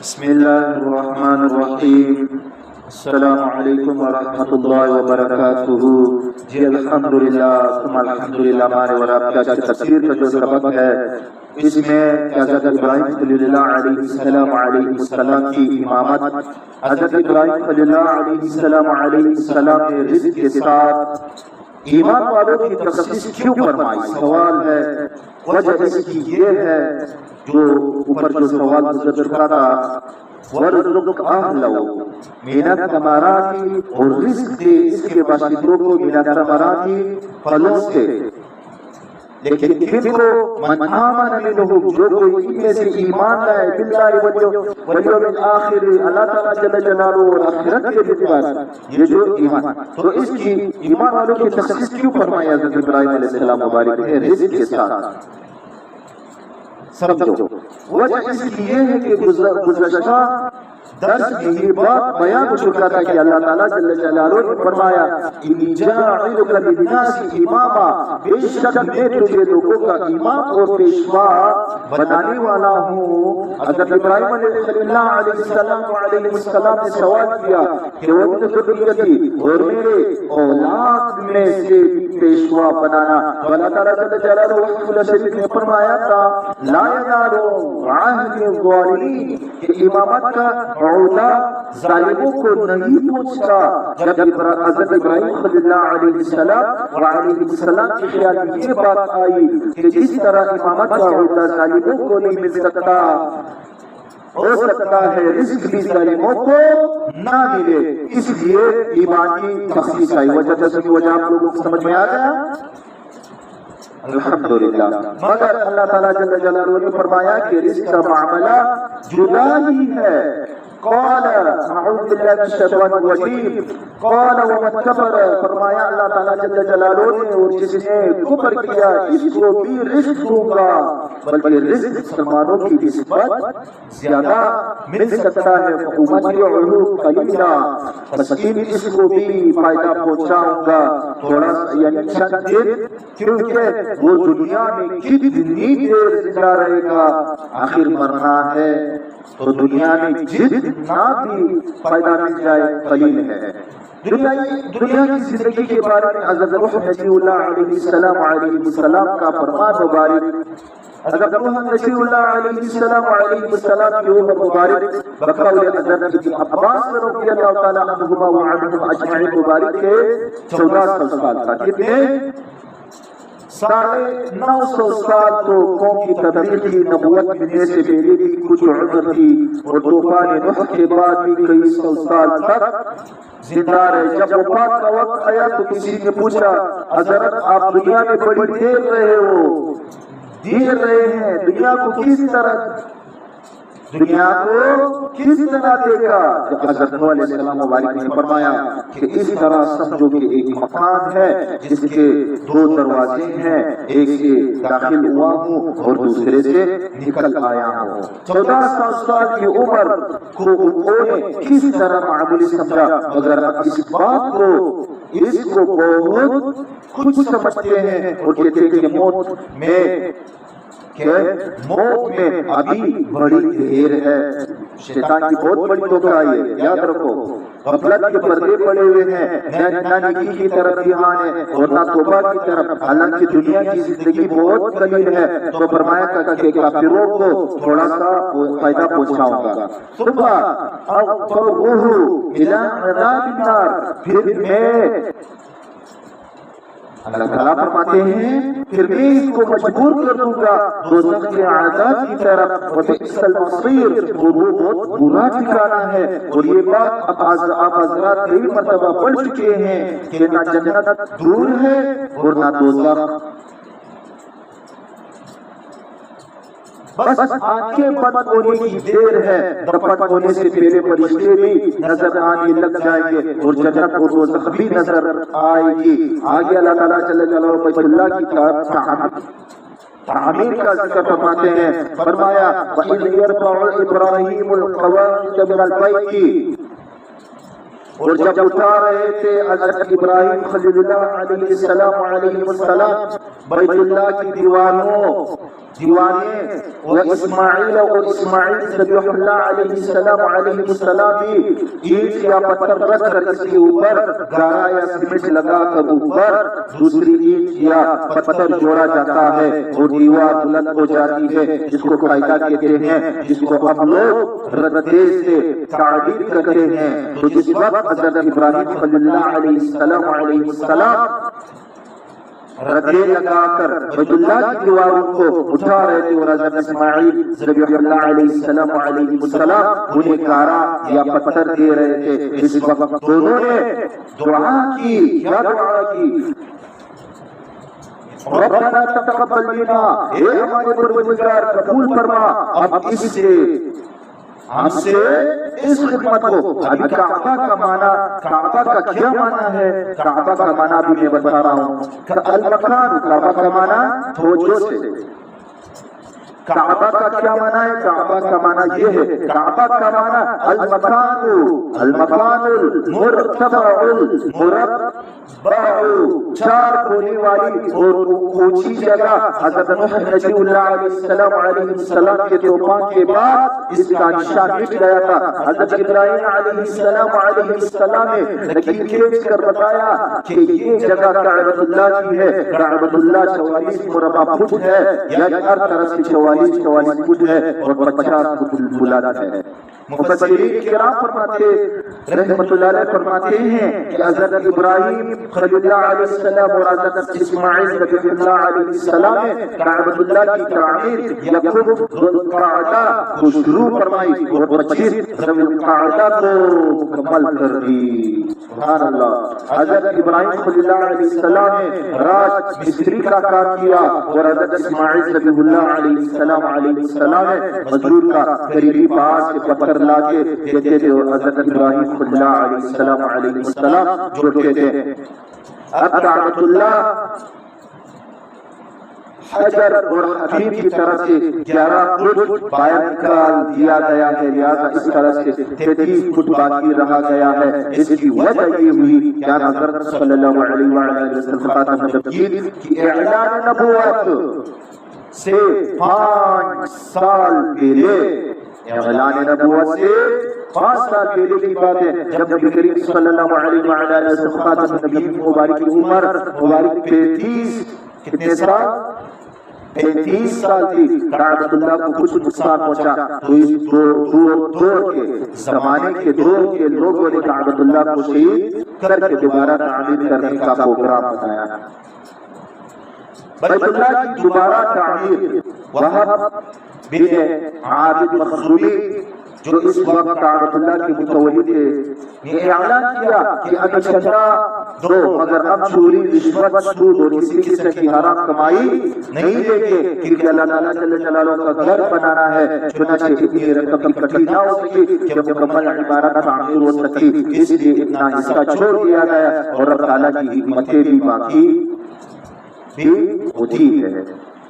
بسم الله الرحمن الرحیم. السلام علیکم ورحمۃ اللہ وبرکاتہ. جی الحمدللہ ثم الحمدللہ. ہمارے اور آپ کی تفسیر کا جو سبق ہے اس میں حضرت ابراہیم خلیل اللہ علیہ السلام کی امامت، حضرت ابراہیم خلیل اللہ علیہ السلام نے رزق کے ساتھ ایمان والوں کی تخصیص کیوں فرمائی؟ سوال ہے. وجہ اس کی یہ ہے جو اوپر جو سوال گزر چکا تھا، وَرْزُقْ أَهْلَهُ مِنَ الثَّمَرَاتِ، اور رزق دے اس کے باشندوں کو من الثمرات پھلوں سے. لیکن کن کو؟ من آمن منہم، جو کوئی ان میں سے ایمان لائے باللہ والیوم الآخر، اللہ تعالیٰ جل جلالہ اور آخرت کے دن پر. یہ جو ایمان، تو اس کی ایمان والوں کی تخصیص کیوں فرمایا حضرت ابراہیم علیہ السلام مبارک نے رزق کے ساتھ؟ سمجھو وجہ اس کی یہ ہے کہ گزشتہ درس میں یہ بات بیان ہو چکا تھا کہ اللہ تعالیٰ جل جلالہ نے فرمایا انی جاعلک للناس اماما، بے شک میں تجھے لوگوں کا امام اور پیشوا بنانے والا ہوں. حضرت ابراہیم علیہ السلام نے سوال کیا کہ اور میرے اولاد میں سے پیشوا بنانا. اللہ تعالیٰ جل جلالہ شریف نے فرمایا تھا لا ینال عہد الظالمین، کہ امامت کا عہدہ ظالموں کو نہیں پہنچتا. جب حضرت ابراہیم خلیل اللہ علیہ السلام کے خیال میں یہ بات آئی کہ جس طرح امامت کا عہدہ ظالموں کو نہیں مل سکتا، ہو سکتا ہے رزق بھی ظالموں کو نہ ملے، اس لیے ایمان کی تخصیص آئی. وجہ آپ لوگوں کو سمجھ میں آ گیا؟ الحمدللہ. مگر اللہ تعالیٰ جل جلالہ نے فرمایا کہ رزق کا معاملہ جدا ہی ہے. قال اعوذ باللہ من الشیطان الرجیم. قال ومن کفر، فرمایا اللہ تعالیٰ جل جلالہ نے اور جس نے کفر کیا اس کو بھی رزق دوں گا. بلکہ رزق مسلمانوں کی نسبت زیادہ مل سکتا ہے. فَأُمَتِّعُهُ قَلِيلًا، مسکین اس کو بھی فائدہ پہنچاؤں گا تھوڑا سا، یعنی چند دن، کیونکہ وہ دنیا میں کتنی دیر زندہ رہے گا، آخر مرنا ہے. تو دنیا میں جتنا بھی فائدہ مل جائے قلیل ہے. دنیا کی زندگی کے بارے میں حضرت روح نبی اللہ علیہ السلام کا فرمان مبارک، حضرت روح نبی اللہ علیہ السلام کی عمر مبارک بقول حضرت ابن عباس رضی اللہ تعالیٰ عنہما وعنہم اجمعین مبارک کے 1400 سال تھا. کتنے؟ 950 سال. تو قوم کی تبلیغ کی نبوت ملنے سے پہلے بھی کچھ عمر تھی، اور طوفان نوح کے بعد بھی کئی سو سال تک زندہ رہے. جب وفات کا وقت آیا تو کسی نے پوچھا حضرت آپ دنیا میں بڑی دیر رہے ہو، دیر رہے ہیں، دنیا کو کس طرح دیکھا؟ حضرت نوح علیہ السلام مبارک نے فرمایا کہ اس طرح سمجھو کہ ایک مکان ہے جس کے 2 دروازے ہیں، ایک سے داخل ہوا ہوں اور دوسرے سے نکل آیا ہوں. 1400 سال کی عمر کو انہوں نے کس طرح معمولی سمجھا، مگر اس بات کو اس کو بہت کچھ سمجھتے ہیں اور کہتے ہیں کہ موت میں ابھی بڑی دیر ہے. شیطان کی بہت بڑی دھوکہ ہے، یاد رکھو. غفلت کے پردے پڑے ہوئے ہیں، نہ نیکی کی طرف دھیان ہے اور نہ توبہ کی طرف. حالانکہ دنیا کی زندگی بہت قلیل ہے. تو فرمایا کہ کافروں کو تھوڑا سا فائدہ پہنچاؤں گا. صبح اضطروه الى عذاب النار، پھر میں اللہ تعالیٰ فرماتے ہیں پھر میں اس کو مجبور کر دوں گا دوزخ کے عذاب کی طرف. وبئس المصیر، وہ بہت برا ٹھکانہ ہے. اور یہ بات آپ حضرات کئی مرتبہ پڑھ چکے ہیں کہ نہ جنت دور ہے اور نہ دوزخ. بس آنکھیں بند ہونے کی دیر ہے. دفن ہونے سے پہلے فرشتے بھی نظر آنے لگ جائیں گے اور جنت اور دوزخ بھی نظر آئے گی. آگے اللہ تعالیٰ جل جلالہ بیت اللہ کی تعمیر کا ذکر فرماتے ہیں. فرمایا وَإِذْ يَرْفَعُ إِبْرَاهِيمُ الْقَوَاعِدَ مِنَ الْبَيْتِ، اور جب اٹھا رہے تھے حضرت ابراہیم خلیل اللہ علیہ السلام بیت اللہ کی دیواریں و اسماعیل ذبیح اللہ علیہ السلام بھی اینٹ یا پتھر رکھ کر اس کے اوپر گارا یا سیمنٹ لگا کر اوپر دوسری اینٹ یا پتھر جوڑا جاتا ہے اور دیوار بلند ہو جاتی ہے، جس کو قاعدہ کہتے ہیں، جس کو ہم لوگ ردے سے تعبیر کرتے ہیں۔ تو جس وقت حضرت ابراہیم خلیل اللہ علیہ السلام ردے لگا کر بیت اللہ کی دیواروں کو اٹھا رہے تھے اور حضرت اسماعیل ذبیح اللہ علیہ السلام انہیں گارا یا پتھر دے رہے تھے، اس وقت دونوں نے دعا کی، کیا دعا کی؟ ربنا تقبل منا، اے ہمارے پروردگار قبول فرما اب ہم سے اس خدمت کو۔ ابھی کعبہ کا کیا معنی ہے؟ کعبہ کا معنی بھی میں بتا رہا ہوں۔ المکان، کعبہ کا معنی توجہ سے، کعبہ کا کیا معنی ہے؟ کعبہ کا معنی یہ ہے، کعبہ کا معنی المکان المرتفع المربع، چار کونے والی اور اونچی جگہ۔ حضرت نوح نبی اللہ علیہ السلام کے طوفان کے بعد اس کا نشان مٹ گیا تھا۔ حضرت ابراہیم علیہ السلام نے لکیر کھینچ کر بتایا کہ یہ جگہ کعبۃ اللہ کی ہے۔ کعبۃ اللہ 44 مربع فٹ ہے، یعنی ہر طرف سے 44 فٹ ہے اور 50 فٹ بلند ہے۔ مفسرین کرام فرماتے رحمۃ اللہ علیہ فرماتے ہیں کہ حضرت ابراہیم خلیل اللہ علیہ السلام اور حضرت اسماعیل ذبیح اللہ علیہ السلام نے کعبۃ اللہ کی تعمیر یکم ذوالقعدہ کو شروع فرمائی اور 25 ذوالقعدہ کو مکمل کر دی۔ سبحان اللہ۔ حضرت ابراہیم خلیل اللہ علیہ السلام نے راج مستری کا کام کیا اور حضرت اسماعیل ذبیح اللہ علیہ السلام نے مزدور کا قریبی پہاڑ سے پتھر لا کے دیتے تھے اور حضرت ابراہیم خلیل اللہ علیہ السلام جوڑتے تھے۔ اب کعبۃ اللہ حجر اور حبیب کی طرف سے 11 فٹ باہر نکال دیا گیا ہے، لہذا اس طرح سے 33 فٹ باقی رہا گیا ہے۔ اس کی وجہ یہ ہوئی کہ حضرت صلی اللہ علیہ وسلم خاتم النبیین کی اعلان نبوت سے 5 سال پہلے، اعلان نبوت سے 5 سال پہلے کی بات ہے، جب نبی کریم صلی اللہ علیہ وسلم خاتم النبیین مبارک کی عمر مبارک 35 کتنے سال؟ 35 سال تھی۔ کعبۃ اللہ کو کچھ نقصان پہنچا تو اس دور کے زمانے کے دور کے لوگوں نے کعبۃ اللہ کو شہید کر کے دوبارہ تعمیر کرنے کا پروگرام بنایا۔ بیت اللہ کی دوبارہ تعمیر وہب بن عابد مخزومی جو اس وقت کعبۃ اللہ کے متولی تھے نے اعلان کیا کہ اب چندہ دو مگر اب چوری، رشوت، سود اور کسی قسم کی حرام کمائی نہیں لیں گے، کیونکہ اللہ تعالیٰ جل جلالہ کا گھر بنانا ہے۔ چنانچہ اتنی رقم اکٹھی نہ ہو سکی کہ مکمل عمارت تعمیر ہو سکی، اس لیے اتنا حصہ چھوڑ دیا گیا اور رب تعالیٰ کی حکمتیں بھی باقی بھی ہوتی ہے۔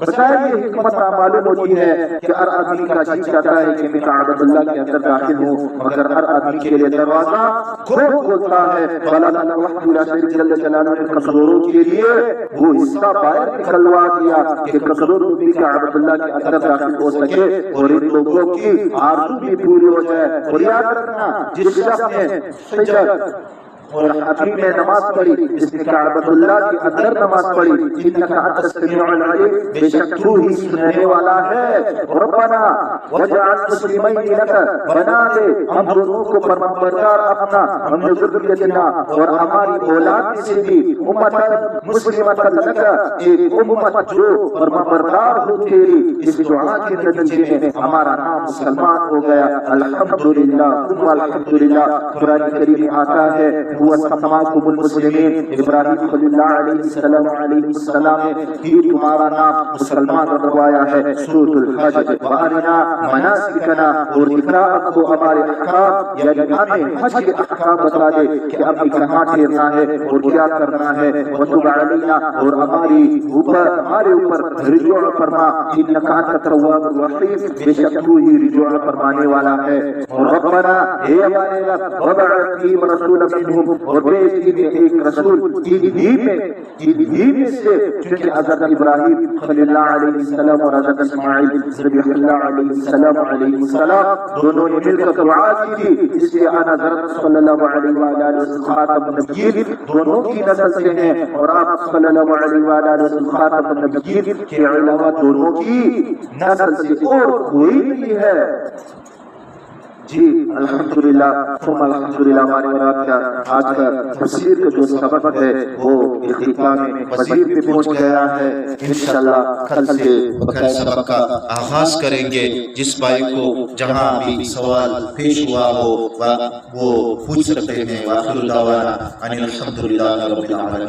بظاہر یہ حکمت معلوم ہوتی ہے کہ ہر آدمی کا جی چاہتا ہے کہ میں کعبۃ اللہ کے اندر داخل ہوں، مگر ہر آدمی کے لیے دروازہ خود کھولتا ہے۔ اللہ تعالیٰ وحدہ لا شریک جل جلالہ نے کمزوروں کے لیے وہ حصہ باہر نکلوا دیا کہ کمزور بھی کعبۃ اللہ کے اندر داخل ہو سکے اور ان لوگوں کی آرزو بھی پوری ہو جائے۔ اور یاد رکھنا، جس شخص نے حجر اور حبیب میں نماز پڑھی، جس نے کعبۃ اللہ کے اندر نماز پڑھی، انک انت السمیع العلیم، بے شک تو ہی سننے والا ہے۔ ربنا واجعل مسلمین لک، بنا دے ہم دونوں کو فرمانبردار اپنا، ہم نے ذریتنا اور ہماری اولاد سے بھی امت مسلمۃ لک، ایک امت جو فرمانبردار ہو تیری۔ اس دعا کے نتیجے میں ہمارا نام مسلمان ہو گیا۔ الحمدللہ ثم الحمدللہ۔ قرآن کریم میں آتا ہے هو سماكم المسلمين ابراہیم خلیل اللہ علیہ السلام نے ہی تمہارا نام مسلمان روایا ہے سورۃ الحج وارنا مناسکنا اور دکھا اب کو ہمارے احکام یعنی ہمیں حج کے احکام بتا دے کہ اب کہاں ٹھہرنا ہے اور کیا کرنا ہے وتب علینا اور ہمارے اوپر رجوع فرما انک انت التواب الرحیم بے شک تو ہی رجوع فرمانے والا ہے ربنا اے ہمارے رب وبعث فیہم رسولا منہم اور بھیج انہیں ایک رسول انہی میں سے چونکہ حضرت ابراہیم خلیل اللہ علیہ السلام اور حضرت اسماعیل ذبیح اللہ علیہ السلام دونوں نے مل کر دعا کی تھی اس لیے آنا حضرت صلی اللہ علیہ وآلہ وسلم خاتم النبیین دونوں کی نسل سے ہیں اور آپ صلی اللہ علیہ وآلہ وسلم خاتم النبیین کے علاوہ دونوں کی نسل سے اور کوئی نہیں ہے جی الحمدللہ ثم الحمدللہ ہمارے مراد آج کا تفسیر کا جو سبق ہے وہ اختتام مزید پہ پہنچ گیا ہے انشاءاللہ کل سے بقیہ سبق کا آغاز کریں گے جس بھائی کو جہاں بھی سوال پیش ہوا ہو وہ پوچھ سکتے ہیں وآخر دعوانا ان الحمدللہ رب العالمین